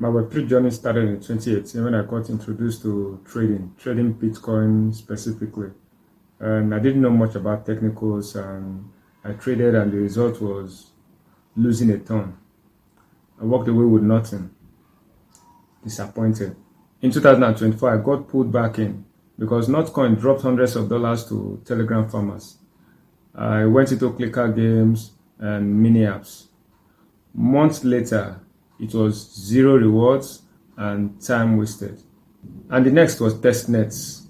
My Web3 journey started in 2018 when I got introduced to trading Bitcoin specifically. And I didn't know much about technicals, and I traded, and the result was losing a ton. I walked away with nothing, disappointed. In 2024, I got pulled back in because Notcoin dropped hundreds of dollars to Telegram farmers. I went into clicker games and mini apps. Months later, it was zero rewards and time wasted. And the next was testnets.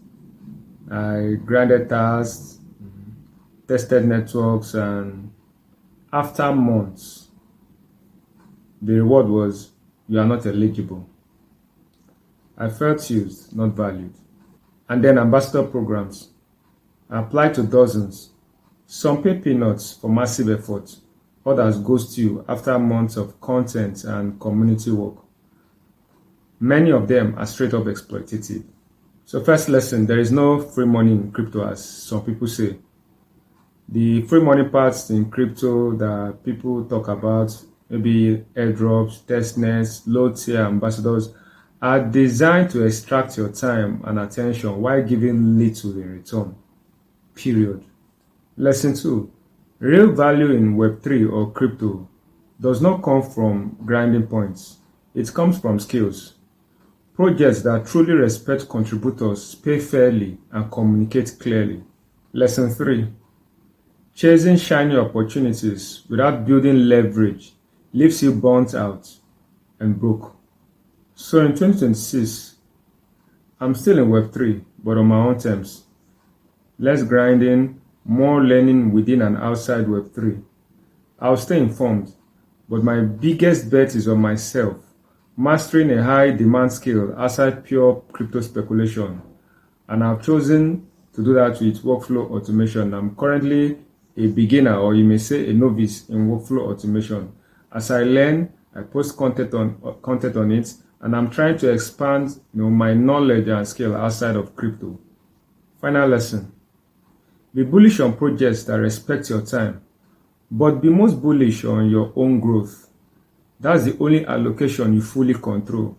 I grinded tasks, tested networks, and after months, the reward was you are not eligible. I felt used, not valued. And then ambassador programs. I applied to dozens. Some pay peanuts for massive effort. Others ghost you after months of content and community work. Many of them are straight up exploitative. So first lesson, there is no free money in crypto as some people say. The free money parts in crypto that people talk about, maybe airdrops, testnets, low tier ambassadors, are designed to extract your time and attention while giving little in return. Period. Lesson 2. Real value in Web3 or crypto does not come from grinding points. It comes from skills. Projects that truly respect contributors pay fairly and communicate clearly. Lesson 3. Chasing shiny opportunities without building leverage leaves you burnt out and broke. So in 2026, I'm still in Web3, but on my own terms. Less grinding, more learning within and outside Web3. I'll stay informed, but my biggest bet is on myself, mastering a high demand skill outside pure crypto speculation. And I've chosen to do that with workflow automation. I'm currently a beginner, or you may say a novice, in workflow automation. As I learn, I post content on it, and I'm trying to expand my knowledge and skill outside of crypto. Final lesson. Be bullish on projects that respect your time, but be most bullish on your own growth. That's the only allocation you fully control.